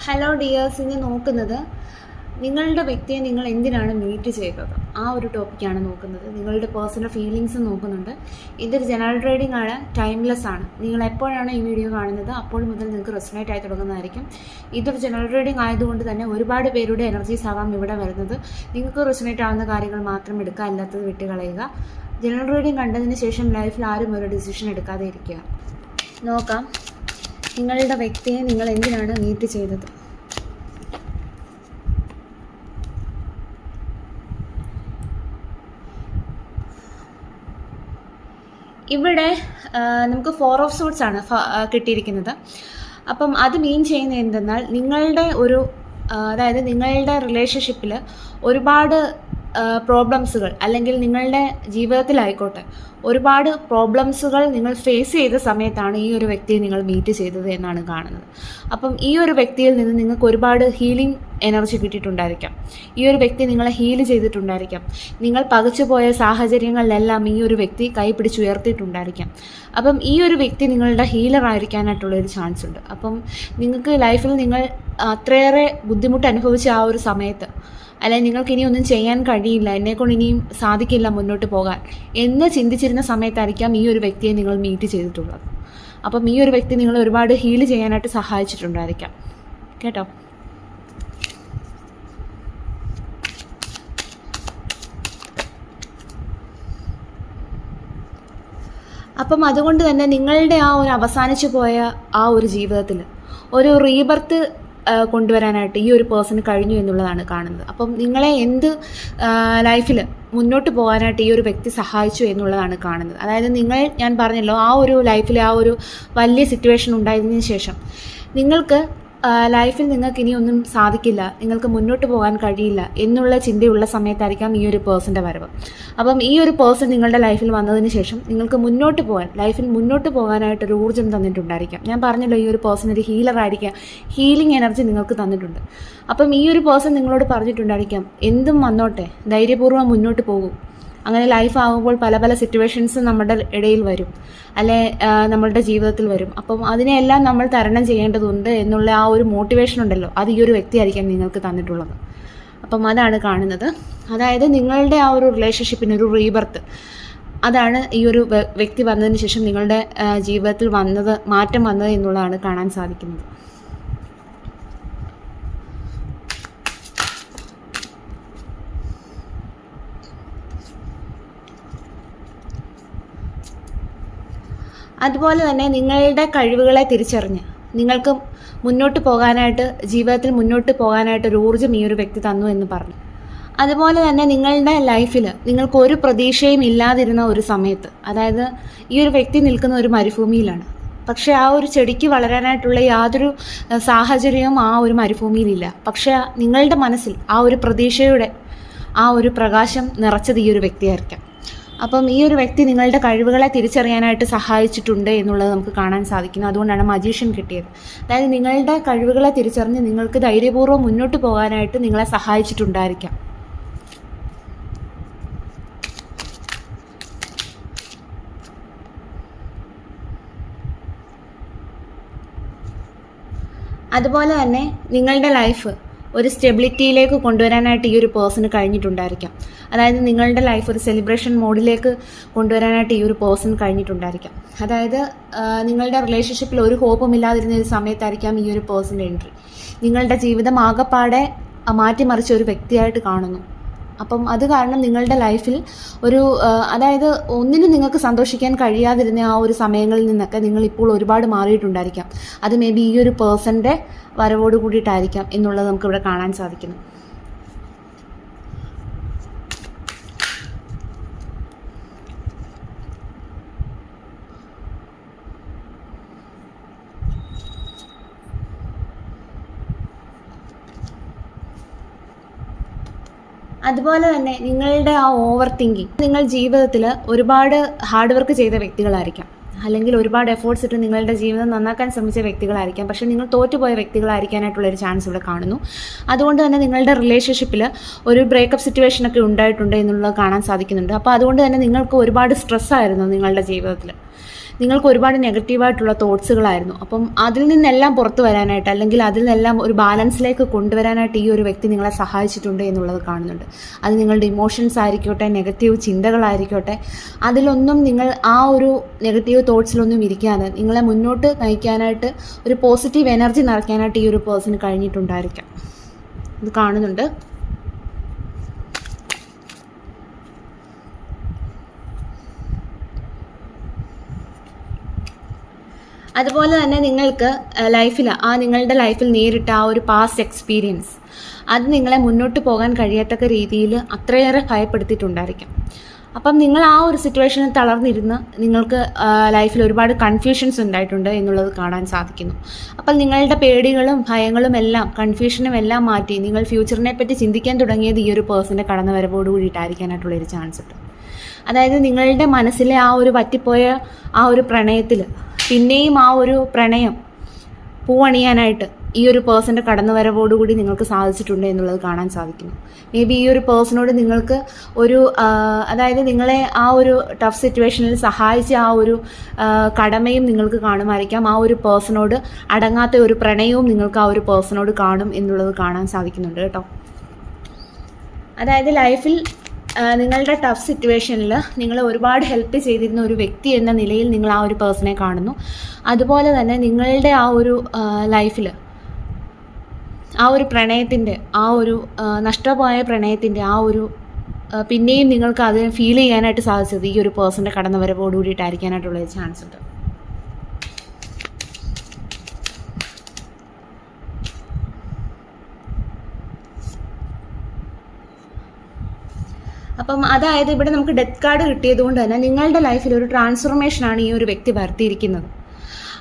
Hello dears, ഇനി നോക്കുന്നത് നിങ്ങളുടെ വ്യക്തിയെ നിങ്ങൾ എന്തിനാണ് മീറ്റ് ചെയ്തത്, ആ ഒരു ടോപ്പിക്കാണ് നോക്കുന്നത്. നിങ്ങളുടെ പേഴ്സണൽ ഫീലിങ്സ് നോക്കുന്നുണ്ട്. ഇതൊരു ജനറൽ റീഡിംഗ് ആണ്, ടൈംലെസ് ആണ്. നിങ്ങൾ എപ്പോഴാണ് ഈ വീഡിയോ കാണുന്നത് അപ്പോൾ മുതൽ നിങ്ങൾക്ക് റെസൊണേറ്റ് ആയി തുടങ്ങുന്നതായിരിക്കും. ഇതൊരു ജനറൽ റീഡിംഗ് ആയതുകൊണ്ട് തന്നെ ഒരുപാട് പേരുടെ എനർജീസ് ആവാം ഇവിടെ വരുന്നത്. നിങ്ങൾക്ക് റെസൊണേറ്റ് ആവുന്ന കാര്യങ്ങൾ മാത്രം എടുക്കുക, അല്ലാത്തത് വിട്ടുകളയുക. ജനറൽ റീഡിംഗ് കണ്ടതിന് ശേഷം ലൈഫിൽ ആരും ഒരു ഡിസിഷൻ എടുക്കാതെ ഇരിക്കുക. നോക്കാം, നിങ്ങളുടെ വ്യക്തിയെ നിങ്ങൾ എന്തിനാണ് മീറ്റ് ചെയ്തത്. ഇവിടെ നമുക്ക് 4 ഓഫ് സോർട്സ് ആണ് കിട്ടിയിരിക്കുന്നത്. അപ്പം അത് മീൻ ചെയ്യുന്നത് എന്തെന്നാൽ നിങ്ങളുടെ ഒരു അതായത് നിങ്ങളുടെ റിലേഷൻഷിപ്പിൽ ഒരുപാട് പ്രോബ്ലംസുകൾ, അല്ലെങ്കിൽ നിങ്ങളുടെ ജീവിതത്തിലായിക്കോട്ടെ ഒരുപാട് പ്രോബ്ലംസുകൾ നിങ്ങൾ ഫേസ് ചെയ്ത സമയത്താണ് ഈ ഒരു വ്യക്തിയെ നിങ്ങൾ മീറ്റ് ചെയ്തത് എന്നാണ് കാണുന്നത്. അപ്പം ഈ ഒരു വ്യക്തിയിൽ നിന്ന് നിങ്ങൾക്ക് ഒരുപാട് ഹീലിംഗ് എനർജി കിട്ടിയിട്ടുണ്ടായിരിക്കാം. ഈ ഒരു വ്യക്തി നിങ്ങളെ ഹീൽ ചെയ്തിട്ടുണ്ടായിരിക്കാം. നിങ്ങൾ പകച്ചുപോയ സാഹചര്യങ്ങളിലെല്ലാം ഈ ഒരു വ്യക്തി കൈ പിടിച്ചുയർത്തിയിട്ടുണ്ടായിരിക്കാം. അപ്പം ഈ ഒരു വ്യക്തി നിങ്ങളുടെ ഹീലർ ആയിരിക്കാനായിട്ടുള്ളൊരു ചാൻസ് ഉണ്ട്. അപ്പം നിങ്ങൾക്ക് ലൈഫിൽ നിങ്ങൾ അത്രയേറെ ബുദ്ധിമുട്ട് അനുഭവിച്ച ആ ഒരു സമയത്ത്, അല്ലെങ്കിൽ നിങ്ങൾക്ക് ഇനി ഒന്നും ചെയ്യാൻ കഴിയില്ല, എന്നെക്കൊണ്ട് ഇനിയും സാധിക്കില്ല മുന്നോട്ട് പോകാൻ എന്ന് ചിന്തിച്ചിരുന്ന സമയത്തായിരിക്കാം ഈ ഒരു വ്യക്തിയെ നിങ്ങൾ മീറ്റ് ചെയ്തിട്ടുള്ളത്. അപ്പം ഈ ഒരു വ്യക്തി നിങ്ങൾ ഒരുപാട് ഹീൽ ചെയ്യാനായിട്ട് സഹായിച്ചിട്ടുണ്ടായിരിക്കാം കേട്ടോ. അപ്പം അതുകൊണ്ട് തന്നെ നിങ്ങളുടെ ആ ഒരു അവസാനിച്ചു പോയ ആ ഒരു ജീവിതത്തിൽ ഒരു റീബർത്ത് കൊണ്ടുവരാനായിട്ട് ഈ ഒരു പേഴ്സണ് കഴിഞ്ഞു എന്നുള്ളതാണ് കാണുന്നത്. അപ്പം നിങ്ങളെ എന്ത് ലൈഫിൽ മുന്നോട്ട് പോകാനായിട്ട് ഈ ഒരു വ്യക്തി സഹായിച്ചു എന്നുള്ളതാണ് കാണുന്നത്. അതായത് ഞാൻ പറഞ്ഞല്ലോ, ആ ഒരു ലൈഫിൽ ആ ഒരു വലിയ സിറ്റുവേഷൻ ഉണ്ടായതിനു ശേഷം നിങ്ങൾക്ക് ലൈഫിൽ നിങ്ങൾക്ക് ഇനിയൊന്നും സാധിക്കില്ല, നിങ്ങൾക്ക് മുന്നോട്ട് പോകാൻ കഴിയില്ല എന്നുള്ള ചിന്തയുള്ള സമയത്തായിരിക്കാം ഈ ഒരു പേഴ്സൻ്റെ വരവ്. അപ്പം ഈ ഒരു പേഴ്സൺ നിങ്ങളുടെ ലൈഫിൽ വന്നതിന് ശേഷം നിങ്ങൾക്ക് മുന്നോട്ട് പോകാൻ, ലൈഫിൽ മുന്നോട്ട് പോകാനായിട്ടൊരു ഊർജ്ജം തന്നിട്ടുണ്ടായിരിക്കാം. ഞാൻ പറഞ്ഞല്ലോ, ഈ ഒരു പേഴ്സൺ ഒരു ഹീലർ ആയിരിക്കാം, ഹീലിംഗ് എനർജി നിങ്ങൾക്ക് തന്നിട്ടുണ്ട്. അപ്പം ഈ ഒരു പേഴ്സൺ നിങ്ങളോട് പറഞ്ഞിട്ടുണ്ടായിരിക്കാം, എന്തും വന്നോട്ടെ, ധൈര്യപൂർവ്വം മുന്നോട്ട് പോകും. അങ്ങനെ ലൈഫ് ആകുമ്പോൾ പല പല സിറ്റുവേഷൻസ് നമ്മുടെ ഇടയിൽ വരും, അല്ലെ നമ്മളുടെ ജീവിതത്തിൽ വരും. അപ്പം അതിനെല്ലാം നമ്മൾ തരണം ചെയ്യേണ്ടതുണ്ട് എന്നുള്ള ആ ഒരു മോട്ടിവേഷൻ ഉണ്ടല്ലോ, അത് ഈ ഒരു വ്യക്തിയായിരിക്കാം നിങ്ങൾക്ക് തന്നിട്ടുള്ളത്. അപ്പം അതാണ് കാണുന്നത്. അതായത് നിങ്ങളുടെ ആ ഒരു റിലേഷൻഷിപ്പിന് ഒരു റീബർത്ത്, അതാണ് ഈ ഒരു വ്യക്തി വന്നതിന് ശേഷം നിങ്ങളുടെ ജീവിതത്തിൽ മാറ്റം വന്നത് എന്നുള്ളതാണ് കാണാൻ സാധിക്കുന്നത്. അതുപോലെ തന്നെ നിങ്ങളുടെ കഴിവുകളെ തിരിച്ചറിഞ്ഞ് നിങ്ങൾക്ക് മുന്നോട്ട് പോകാനായിട്ട്, ജീവിതത്തിൽ മുന്നോട്ട് പോകാനായിട്ട് ഒരു ഊർജ്ജം ഈ ഒരു വ്യക്തി തന്നു എന്ന് പറഞ്ഞു. അതുപോലെ തന്നെ നിങ്ങളുടെ ലൈഫിൽ നിങ്ങൾക്ക് ഒരു പ്രതീക്ഷയും ഇല്ലാതിരുന്ന ഒരു സമയത്ത്, അതായത് ഈ ഒരു വ്യക്തി നിൽക്കുന്ന ഒരു മരുഭൂമിയിലാണ്, പക്ഷേ ആ ഒരു ചെടിക്ക് വളരാനായിട്ടുള്ള യാതൊരു സാഹചര്യവും ആ ഒരു മരുഭൂമിയിലില്ല. പക്ഷേ നിങ്ങളുടെ മനസ്സിൽ ആ ഒരു പ്രതീക്ഷയുടെ ആ ഒരു പ്രകാശം നിറച്ചത് ഈ ഒരു വ്യക്തിയായിരിക്കാം. അപ്പം ഈ ഒരു വ്യക്തി നിങ്ങളുടെ കഴിവുകളെ തിരിച്ചറിയാനായിട്ട് സഹായിച്ചിട്ടുണ്ട് എന്നുള്ളത് നമുക്ക് കാണാൻ സാധിക്കുന്നു. അതുകൊണ്ടാണ് മജീഷ്യൻ കിട്ടിയത്. അതായത് നിങ്ങളുടെ കഴിവുകളെ തിരിച്ചറിഞ്ഞ് നിങ്ങൾക്ക് ധൈര്യപൂർവ്വം മുന്നോട്ട് പോകാനായിട്ട് നിങ്ങളെ സഹായിച്ചിട്ടുണ്ടായിരിക്കാം. അതുപോലെ തന്നെ നിങ്ങളുടെ ലൈഫ് ഒരു സ്റ്റെബിലിറ്റിയിലേക്ക് കൊണ്ടുവരാനായിട്ട് ഈ ഒരു പേഴ്സണ് കഴിഞ്ഞിട്ടുണ്ടായിരിക്കാം. അതായത് നിങ്ങളുടെ ലൈഫ് ഒരു സെലിബ്രേഷൻ മോഡിലേക്ക് കൊണ്ടുവരാനായിട്ട് ഈ ഒരു പേഴ്സൺ കഴിഞ്ഞിട്ടുണ്ടായിരിക്കാം. അതായത് നിങ്ങളുടെ റിലേഷൻഷിപ്പിൽ ഒരു ഹോപ്പും ഇല്ലാതിരുന്ന ഒരു സമയത്തായിരിക്കാം ഈ ഒരു പേഴ്സൻ്റെ എൻട്രി. നിങ്ങളുടെ ജീവിതം ആകെപ്പാടെ മാറ്റിമറിച്ച ഒരു വ്യക്തിയായിട്ട് കാണുന്നു. അപ്പം അത് കാരണം നിങ്ങളുടെ ലൈഫിൽ ഒരു അതായത് ഒന്നിനും നിങ്ങൾക്ക് സന്തോഷിക്കാൻ കഴിയാതിരുന്ന ആ ഒരു സമയങ്ങളിൽ നിന്നൊക്കെ നിങ്ങൾ ഇപ്പോൾ ഒരുപാട് മാറിയിട്ടുണ്ടായിരിക്കാം. അത് മേ ബി ഈ ഒരു പേഴ്സൻ്റെ വരവോട് കൂടിയിട്ടായിരിക്കാം എന്നുള്ളത് നമുക്കിവിടെ കാണാൻ സാധിക്കുന്നു. അതുപോലെ തന്നെ നിങ്ങളുടെ ആ ഓവർ തിങ്കിങ്, നിങ്ങൾ ജീവിതത്തിൽ ഒരുപാട് ഹാർഡ് വർക്ക് ചെയ്ത വ്യക്തികളായിരിക്കാം, അല്ലെങ്കിൽ ഒരുപാട് എഫേർട്സ് ഇട്ട് നിങ്ങളുടെ ജീവിതം നന്നാക്കാൻ ശ്രമിച്ച വ്യക്തികളായിരിക്കാം. പക്ഷേ നിങ്ങൾ തോറ്റുപോയ വ്യക്തികളായിരിക്കാനായിട്ടുള്ളൊരു ചാൻസ് ഇവിടെ കാണുന്നു. അതുകൊണ്ട് തന്നെ നിങ്ങളുടെ റിലേഷൻഷിപ്പിൽ ഒരു ബ്രേക്കപ്പ് സിറ്റുവേഷനൊക്കെ ഉണ്ടായിട്ടുണ്ട് എന്നുള്ളത് കാണാൻ സാധിക്കുന്നുണ്ട്. അപ്പോൾ അതുകൊണ്ട് തന്നെ നിങ്ങൾക്ക് ഒരുപാട് സ്ട്രെസ്സായിരുന്നു നിങ്ങളുടെ ജീവിതത്തിൽ. നിങ്ങൾക്ക് ഒരുപാട് നെഗറ്റീവായിട്ടുള്ള തോട്ട്സുകളായിരുന്നു. അപ്പം അതിൽ നിന്നെല്ലാം പുറത്തു വരാനായിട്ട്, അല്ലെങ്കിൽ അതിൽ നിന്നെല്ലാം ഒരു ബാലൻസിലേക്ക് കൊണ്ടുവരാനായിട്ട് ഈ ഒരു വ്യക്തി നിങ്ങളെ സഹായിച്ചിട്ടുണ്ട് എന്നുള്ളത് കാണുന്നുണ്ട്. അത് നിങ്ങളുടെ ഇമോഷൻസ് ആയിരിക്കട്ടെ, നെഗറ്റീവ് ചിന്തകളായിരിക്കട്ടെ, അതിലൊന്നും നിങ്ങൾ ആ ഒരു നെഗറ്റീവ് തോട്ട്സിലൊന്നും ഇരിക്കാതെ നിങ്ങളെ മുന്നോട്ട് നയിക്കാനായിട്ട്, ഒരു പോസിറ്റീവ് എനർജി നിറയ്ക്കാനായിട്ട് ഈ ഒരു പേഴ്സൺ കഴിഞ്ഞിട്ടുണ്ടായിരിക്കാം. ഇത് കാണുന്നുണ്ട്. അതുപോലെ തന്നെ നിങ്ങൾക്ക് നിങ്ങളുടെ ലൈഫിൽ നേരിട്ട ആ ഒരു പാസ്റ്റ് എക്സ്പീരിയൻസ്, അത് നിങ്ങളെ മുന്നോട്ട് പോകാൻ കഴിയത്തക്ക രീതിയിൽ അത്രയേറെ ഭയപ്പെടുത്തിയിട്ടുണ്ടായിരിക്കാം. അപ്പം നിങ്ങൾ ആ ഒരു സിറ്റുവേഷനിൽ തളർന്നിരുന്ന് നിങ്ങൾക്ക് ലൈഫിൽ ഒരുപാട് കൺഫ്യൂഷൻസ് ഉണ്ടായിട്ടുണ്ട് എന്നുള്ളത് കാണാൻ സാധിക്കുന്നു. അപ്പം നിങ്ങളുടെ പേടികളും ഭയങ്ങളും എല്ലാം, കൺഫ്യൂഷനും എല്ലാം മാറ്റി നിങ്ങൾ ഫ്യൂച്ചറിനെ പറ്റി ചിന്തിക്കാൻ തുടങ്ങിയത് ഈ ഒരു പേഴ്സൻ്റെ കടന്നുവരവോട് കൂടിയിട്ടായിരിക്കാനായിട്ടുള്ളൊരു ചാൻസ് ഉണ്ട്. അതായത് നിങ്ങളുടെ മനസ്സിലെ ആ ഒരു വറ്റിപ്പോയ ആ ഒരു പ്രണയത്തിൽ പിന്നെയും ആ ഒരു പ്രണയം പൂവണിയാനായിട്ട് ഈ ഒരു പേഴ്സൻ്റെ കടന്നുവരവോടുകൂടി നിങ്ങൾക്ക് സാധിച്ചിട്ടുണ്ട് എന്നുള്ളത് കാണാൻ സാധിക്കുന്നു. മേ ബി ഈ ഒരു പേഴ്സണോട് നിങ്ങൾക്ക് ഒരു അതായത് നിങ്ങളെ ആ ഒരു ടഫ് സിറ്റുവേഷനിൽ സഹായിച്ച ആ ഒരു കടമയും നിങ്ങൾക്ക് കാണുമായിരിക്കാം. ആ ഒരു പേഴ്സണോട് അടങ്ങാത്ത ഒരു പ്രണയവും നിങ്ങൾക്ക് ആ ഒരു പേഴ്സണോട് കാണും എന്നുള്ളത് കാണാൻ സാധിക്കുന്നുണ്ട് കേട്ടോ. അതായത് ലൈഫിൽ നിങ്ങളുടെ ടഫ് സിറ്റുവേഷനിൽ നിങ്ങളെ ഒരുപാട് ഹെൽപ്പ് ചെയ്തിരുന്ന ഒരു വ്യക്തി എന്ന നിലയിൽ നിങ്ങൾ ആ ഒരു പേഴ്സണെ കാണുന്നു. അതുപോലെ തന്നെ നിങ്ങളുടെ ആ ഒരു ലൈഫിൽ ആ ഒരു പ്രണയത്തിൻ്റെ, ആ ഒരു നഷ്ടമായ പ്രണയത്തിൻ്റെ ആ ഒരു പിന്നെയും നിങ്ങൾക്ക് അത് ഫീൽ ചെയ്യാനായിട്ട് സാധിച്ചത് ഈ ഒരു പേഴ്സൻ്റെ കടന്നുവരവോട് കൂടിയിട്ടായിരിക്കാനായിട്ടുള്ള ചാൻസ് ഉണ്ട്. അപ്പം അതായത് ഇവിടെ നമുക്ക് ഡെത്ത് കാർഡ് കിട്ടിയത് കൊണ്ട് തന്നെ നിങ്ങളുടെ ലൈഫിൽ ഒരു ട്രാൻസ്ഫോർമേഷനാണ് ഈ ഒരു വ്യക്തി വരുത്തിയിരിക്കുന്നത്.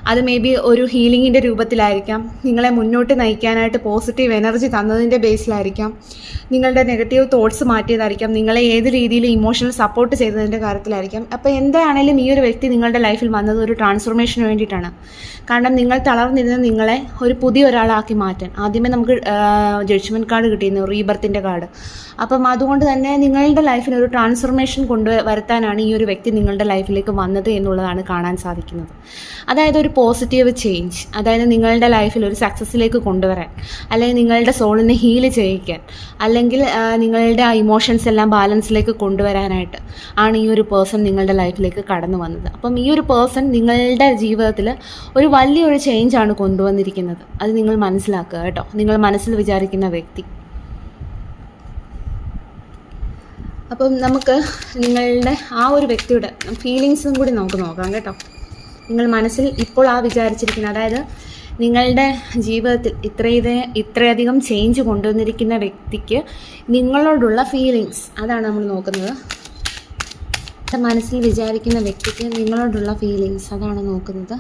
അത് മേ ബി ഒരു ഹീലിങ്ങിൻ്റെ രൂപത്തിലായിരിക്കാം, നിങ്ങളെ മുന്നോട്ട് നയിക്കാനായിട്ട് പോസിറ്റീവ് എനർജി തന്നതിൻ്റെ ബേസിലായിരിക്കാം, നിങ്ങളുടെ നെഗറ്റീവ് തോട്ട്സ് മാറ്റിയതായിരിക്കാം, നിങ്ങളെ ഏത് രീതിയിൽ ഇമോഷണൽ സപ്പോർട്ട് ചെയ്തതിൻ്റെ കാര്യത്തിലായിരിക്കാം. അപ്പോൾ എന്താണെങ്കിലും ഈ ഒരു വ്യക്തി നിങ്ങളുടെ ലൈഫിൽ വന്നത് ഒരു ട്രാൻസ്ഫോർമേഷന് വേണ്ടിയിട്ടാണ്. കാരണം നിങ്ങൾ തളർന്നിരുന്ന നിങ്ങളെ ഒരു പുതിയ ഒരാളാക്കി മാറ്റാൻ. ആദ്യമേ നമുക്ക് ജഡ്ജ്മെൻറ്റ് കാർഡ് കിട്ടിയിരുന്നു, റീബർത്തിൻ്റെ കാർഡ്. അപ്പം അതുകൊണ്ട് തന്നെ നിങ്ങളുടെ ലൈഫിൽ ഒരു ട്രാൻസ്ഫോർമേഷൻ വരുത്താനാണ് ഈ ഒരു വ്യക്തി നിങ്ങളുടെ ലൈഫിലേക്ക് വന്നത് എന്നുള്ളതാണ് കാണാൻ സാധിക്കുന്നത്. അതായത് ഒരു പോസിറ്റീവ് ചേഞ്ച്, അതായത് നിങ്ങളുടെ ലൈഫിൽ ഒരു സക്സസ്സിലേക്ക് കൊണ്ടുവരാൻ, അല്ലെങ്കിൽ നിങ്ങളുടെ സോളിനെ ഹീൽ ചെയ്യിക്കാൻ, അല്ലെങ്കിൽ നിങ്ങളുടെ ആ ഇമോഷൻസ് എല്ലാം ബാലൻസിലേക്ക് കൊണ്ടുവരാനായിട്ട് ആണ് ഈ ഒരു പേഴ്സൺ നിങ്ങളുടെ ലൈഫിലേക്ക് കടന്നു വന്നത്. അപ്പം ഈ ഒരു പേഴ്സൺ നിങ്ങളുടെ ജീവിതത്തിൽ ഒരു വലിയൊരു ചേഞ്ചാണ് കൊണ്ടുവന്നിരിക്കുന്നത്. അത് നിങ്ങൾ മനസ്സിലാക്കുക കേട്ടോ, നിങ്ങൾ മനസ്സിൽ വിചാരിക്കുന്ന വ്യക്തി. അപ്പം നമുക്ക് നിങ്ങളുടെ ആ ഒരു വ്യക്തിയുടെ ഫീലിങ്സും കൂടി നമുക്ക് നോക്കാം കേട്ടോ. നിങ്ങൾ മനസ്സിൽ ഇപ്പോൾ ആ വിചാരിച്ചിരിക്കുന്ന, അതായത് നിങ്ങളുടെ ജീവിതത്തിൽ ഇത്രയധികം ചേഞ്ച് കൊണ്ടുവന്നിരിക്കുന്ന വ്യക്തിക്ക് നിങ്ങളോടുള്ള ഫീലിങ്സ്, അതാണ് നമ്മൾ നോക്കുന്നത്. മനസ്സിൽ വിചാരിക്കുന്ന വ്യക്തിക്ക് നിങ്ങളോടുള്ള ഫീലിങ്സ്, അതാണ് നോക്കുന്നത്.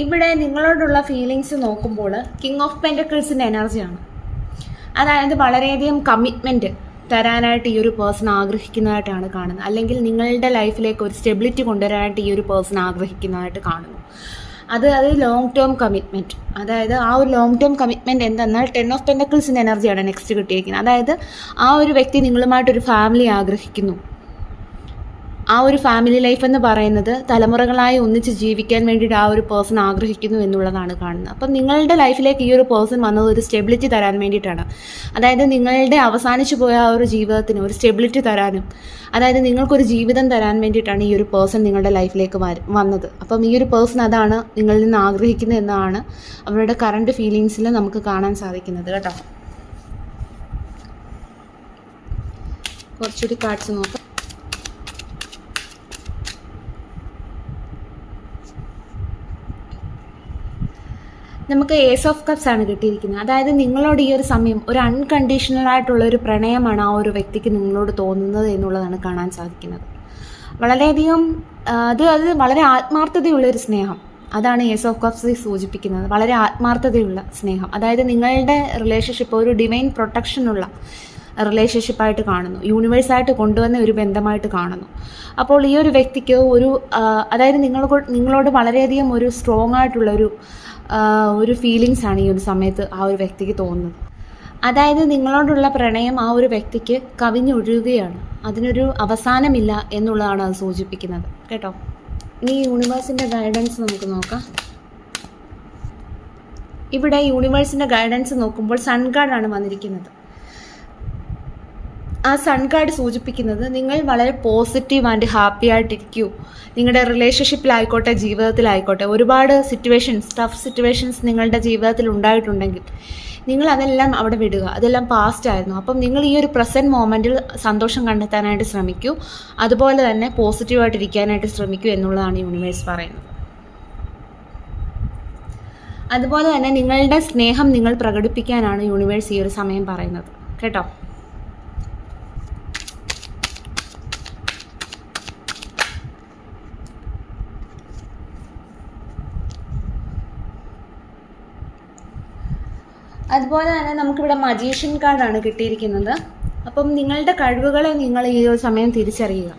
ഇവിടെ നിങ്ങളോടുള്ള ഫീലിങ്സ് നോക്കുമ്പോൾ കിങ് ഓഫ് പെൻറ്റക്കിൾസിൻ്റെ എനർജിയാണ്. അതായത് വളരെയധികം കമ്മിറ്റ്മെൻറ്റ് തരാനായിട്ട് ഈ ഒരു പേഴ്സൺ ആഗ്രഹിക്കുന്നതായിട്ടാണ് കാണുന്നത്. അല്ലെങ്കിൽ നിങ്ങളുടെ ലൈഫിലേക്ക് ഒരു സ്റ്റെബിലിറ്റി കൊണ്ടുവരാനായിട്ട് ഈ ഒരു പേഴ്സൺ ആഗ്രഹിക്കുന്നതായിട്ട് കാണുന്നു. അത് ലോങ് ടേം കമ്മിറ്റ്മെൻറ്റ്. അതായത് ആ ഒരു ലോങ് ടേം കമ്മിറ്റ്മെൻറ്റ് എന്തെന്നാൽ 10 ഓഫ് പെൻറ്റക്കിൾസിൻ്റെ എനർജിയാണ് നെക്സ്റ്റ് കിട്ടിയിരിക്കുന്നത്. അതായത് ആ ഒരു വ്യക്തി നിങ്ങളുമായിട്ടൊരു ഫാമിലി ആഗ്രഹിക്കുന്നു. ആ ഒരു ഫാമിലി ലൈഫ് എന്ന് പറയുന്നത് തലമുറകളായി ഒന്നിച്ച് ജീവിക്കാൻ വേണ്ടിയിട്ട് ആ ഒരു പേഴ്സൺ ആഗ്രഹിക്കുന്നു എന്നുള്ളതാണ് കാണുന്നത്. അപ്പം നിങ്ങളുടെ ലൈഫിലേക്ക് ഈ ഒരു പേഴ്സൺ വന്നത് ഒരു സ്റ്റെബിലിറ്റി തരാൻ വേണ്ടിയിട്ടാണ്. അതായത് നിങ്ങളുടെ അവസാനിച്ചു പോയ ആ ഒരു ജീവിതത്തിന് ഒരു സ്റ്റെബിലിറ്റി തരാനും, അതായത് നിങ്ങൾക്കൊരു ജീവിതം തരാൻ വേണ്ടിയിട്ടാണ് ഈ ഒരു പേഴ്സൺ നിങ്ങളുടെ ലൈഫിലേക്ക് വന്നത്. അപ്പം ഈ ഒരു പേഴ്സൺ അതാണ് നിങ്ങളിൽ നിന്ന് ആഗ്രഹിക്കുന്നത് എന്നാണ് അവരുടെ കറണ്ട് ഫീലിങ്സിൽ നമുക്ക് കാണാൻ സാധിക്കുന്നത് കേട്ടോ. കുറച്ചുകൂടി കാർഡ്സ് നോക്കാം. നമുക്ക് ഏസ് ഓഫ് കപ്സ് ആണ് കിട്ടിയിരിക്കുന്നത്. അതായത് നിങ്ങളോട് ഈ ഒരു സമയം ഒരു അൺകണ്ടീഷണൽ ആയിട്ടുള്ള ഒരു പ്രണയമാണ് ആ ഒരു വ്യക്തിക്ക് നിങ്ങളോട് തോന്നുന്നത് എന്നുള്ളതാണ് കാണാൻ സാധിക്കുന്നത്. വളരെയധികം അത് വളരെ ആത്മാർത്ഥതയുള്ളൊരു സ്നേഹം, അതാണ് ഏസ് ഓഫ് കപ്സ് സൂചിപ്പിക്കുന്നത്. വളരെ ആത്മാർത്ഥതയുള്ള സ്നേഹം, അതായത് നിങ്ങളുടെ റിലേഷൻഷിപ്പ് ഒരു ഡിവൈൻ പ്രൊട്ടക്ഷനുള്ള റിലേഷൻഷിപ്പായിട്ട് കാണുന്നു, യൂണിവേഴ്സായിട്ട് കൊണ്ടുവന്ന ഒരു ബന്ധമായിട്ട് കാണുന്നു. അപ്പോൾ ഈ ഒരു വ്യക്തിക്ക് ഒരു അതായത് നിങ്ങളോട് വളരെയധികം ഒരു സ്ട്രോങ് ആയിട്ടുള്ളൊരു ഒരു ഫീലിങ്സാണ് ഈ ഒരു സമയത്ത് ആ ഒരു വ്യക്തിക്ക് തോന്നുന്നത്. അതായത് നിങ്ങളോടുള്ള പ്രണയം ആ ഒരു വ്യക്തിക്ക് കവിഞ്ഞൊഴുകുകയാണ്, അതിനൊരു അവസാനമില്ല എന്നുള്ളതാണ് അത് സൂചിപ്പിക്കുന്നത് കേട്ടോ. ഇനി യൂണിവേഴ്സിൻ്റെ ഗൈഡൻസ് നമുക്ക് നോക്കാം. ഇവിടെ യൂണിവേഴ്സിൻ്റെ ഗൈഡൻസ് നോക്കുമ്പോൾ സൺ കാർഡാണ് വന്നിരിക്കുന്നത്. ആ സൺ കാർഡ് സൂചിപ്പിക്കുന്നത് നിങ്ങൾ വളരെ പോസിറ്റീവ് ആൻഡ് ഹാപ്പി ആയിട്ടിരിക്കൂ. നിങ്ങളുടെ റിലേഷൻഷിപ്പിലായിക്കോട്ടെ, ജീവിതത്തിലായിക്കോട്ടെ, ഒരുപാട് ടഫ് സിറ്റുവേഷൻസ് നിങ്ങളുടെ ജീവിതത്തിൽ ഉണ്ടായിട്ടുണ്ടെങ്കിൽ നിങ്ങൾ അതെല്ലാം അവിടെ വിടുക. അതെല്ലാം പാസ്റ്റ് ആയിരുന്നു. അപ്പം നിങ്ങൾ ഈ ഒരു പ്രസൻറ്റ് മൊമെൻറ്റിൽ സന്തോഷം കണ്ടെത്താനായിട്ട് ശ്രമിക്കൂ. അതുപോലെ തന്നെ പോസിറ്റീവായിട്ടിരിക്കാനായിട്ട് ശ്രമിക്കൂ എന്നുള്ളതാണ് യൂണിവേഴ്സ് പറയുന്നത്. അതുപോലെ തന്നെ നിങ്ങളുടെ സ്നേഹം നിങ്ങൾ പ്രകടിപ്പിക്കാനാണ് യൂണിവേഴ്സ് ഈ ഒരു സമയം പറയുന്നത് കേട്ടോ. അതുപോലെ തന്നെ നമുക്കിവിടെ മജീഷ്യൻ കാർഡാണ് കിട്ടിയിരിക്കുന്നത്. അപ്പം നിങ്ങളുടെ കഴിവുകളെ നിങ്ങൾ ഈ ഒരു സമയം തിരിച്ചറിയുക.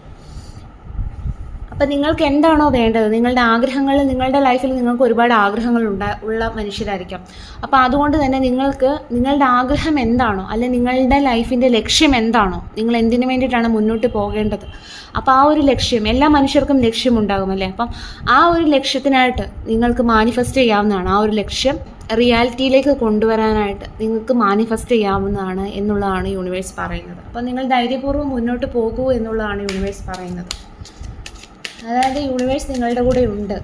അപ്പം നിങ്ങൾക്ക് എന്താണോ വേണ്ടത്, നിങ്ങളുടെ ആഗ്രഹങ്ങൾ, നിങ്ങളുടെ ലൈഫിൽ നിങ്ങൾക്ക് ഒരുപാട് ആഗ്രഹങ്ങൾ ഉള്ള മനുഷ്യരായിരിക്കാം. അപ്പോൾ അതുകൊണ്ട് തന്നെ നിങ്ങൾക്ക് നിങ്ങളുടെ ആഗ്രഹം എന്താണോ, അല്ലെങ്കിൽ നിങ്ങളുടെ ലൈഫിൻ്റെ ലക്ഷ്യം എന്താണോ, നിങ്ങൾ എന്തിനു വേണ്ടിയിട്ടാണ് മുന്നോട്ട് പോകേണ്ടത്, അപ്പോൾ ആ ഒരു ലക്ഷ്യം, എല്ലാ മനുഷ്യർക്കും ലക്ഷ്യമുണ്ടാകും അല്ലേ. അപ്പം ആ ഒരു ലക്ഷ്യത്തിനായിട്ട് നിങ്ങൾക്ക് മാനിഫെസ്റ്റ് ചെയ്യാവുന്നതാണ്. ആ ഒരു ലക്ഷ്യം റിയാലിറ്റിയിലേക്ക് കൊണ്ടുവരാനായിട്ട് നിങ്ങൾക്ക് മാനിഫെസ്റ്റ് ചെയ്യാവുന്നതാണ് എന്നുള്ളതാണ് യൂണിവേഴ്സ് പറയുന്നത്. അപ്പോൾ നിങ്ങൾ ധൈര്യപൂർവ്വം മുന്നോട്ട് പോകൂ എന്നുള്ളതാണ് യൂണിവേഴ്സ് പറയുന്നത്. അതായത് യൂണിവേഴ്സ് നിങ്ങളുടെ കൂടെ ഉണ്ട്.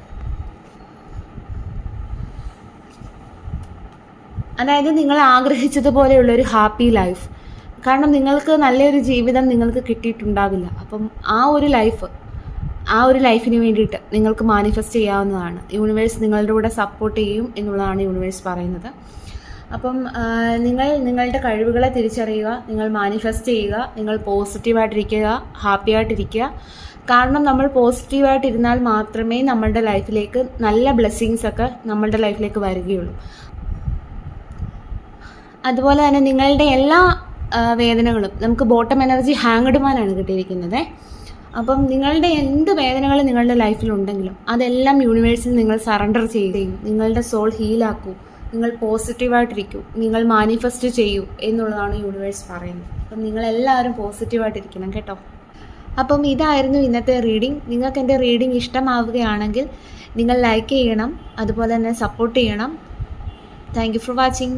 അതായത് നിങ്ങൾ ആഗ്രഹിച്ചതുപോലെയുള്ളൊരു ഹാപ്പി ലൈഫ്. കാരണം നിങ്ങൾക്ക് നല്ലൊരു ജീവിതം നിങ്ങൾക്ക് കിട്ടിയിട്ടുണ്ടാവില്ല. അപ്പം ആ ഒരു ലൈഫിന് വേണ്ടിയിട്ട് നിങ്ങൾക്ക് മാനിഫെസ്റ്റ് ചെയ്യാവുന്നതാണ്. യൂണിവേഴ്സ് നിങ്ങളുടെ കൂടെ സപ്പോർട്ട് ചെയ്യും എന്നുള്ളതാണ് യൂണിവേഴ്സ് പറയുന്നത്. അപ്പം നിങ്ങൾ നിങ്ങളുടെ കഴിവുകളെ തിരിച്ചറിയുക, നിങ്ങൾ മാനിഫെസ്റ്റ് ചെയ്യുക, നിങ്ങൾ പോസിറ്റീവായിട്ടിരിക്കുക, ഹാപ്പി ആയിട്ടിരിക്കുക. കാരണം നമ്മൾ പോസിറ്റീവായിട്ടിരുന്നാൽ മാത്രമേ നമ്മളുടെ ലൈഫിലേക്ക് നല്ല ബ്ലെസ്സിങ്സ് ഒക്കെ നമ്മളുടെ ലൈഫിലേക്ക് വരികയുള്ളൂ. അതുപോലെ തന്നെ നിങ്ങളുടെ എല്ലാ വേദനകളും, നമുക്ക് ബോട്ടം എനർജി ഹാങ്ഡ്മാനാണ് കിട്ടിയിരിക്കുന്നത്. അപ്പം നിങ്ങളുടെ എന്ത് വേദനകൾ നിങ്ങളുടെ ലൈഫിലുണ്ടെങ്കിലും അതെല്ലാം യൂണിവേഴ്സിൽ നിങ്ങൾ സറണ്ടർ ചെയ്യുകയും നിങ്ങളുടെ സോൾ ഹീലാക്കൂ, നിങ്ങൾ പോസിറ്റീവായിട്ടിരിക്കൂ, നിങ്ങൾ മാനിഫെസ്റ്റ് ചെയ്യൂ എന്നുള്ളതാണ് യൂണിവേഴ്സ് പറയുന്നത്. അപ്പം നിങ്ങളെല്ലാവരും പോസിറ്റീവായിട്ടിരിക്കണം കേട്ടോ. അപ്പം ഇതായിരുന്നു ഇന്നത്തെ റീഡിംഗ്. നിങ്ങൾക്ക് എൻ്റെ റീഡിംഗ് ഇഷ്ടമാവുകയാണെങ്കിൽ നിങ്ങൾ ലൈക്ക് ചെയ്യണം, അതുപോലെ തന്നെ സപ്പോർട്ട് ചെയ്യണം. Thank you for watching.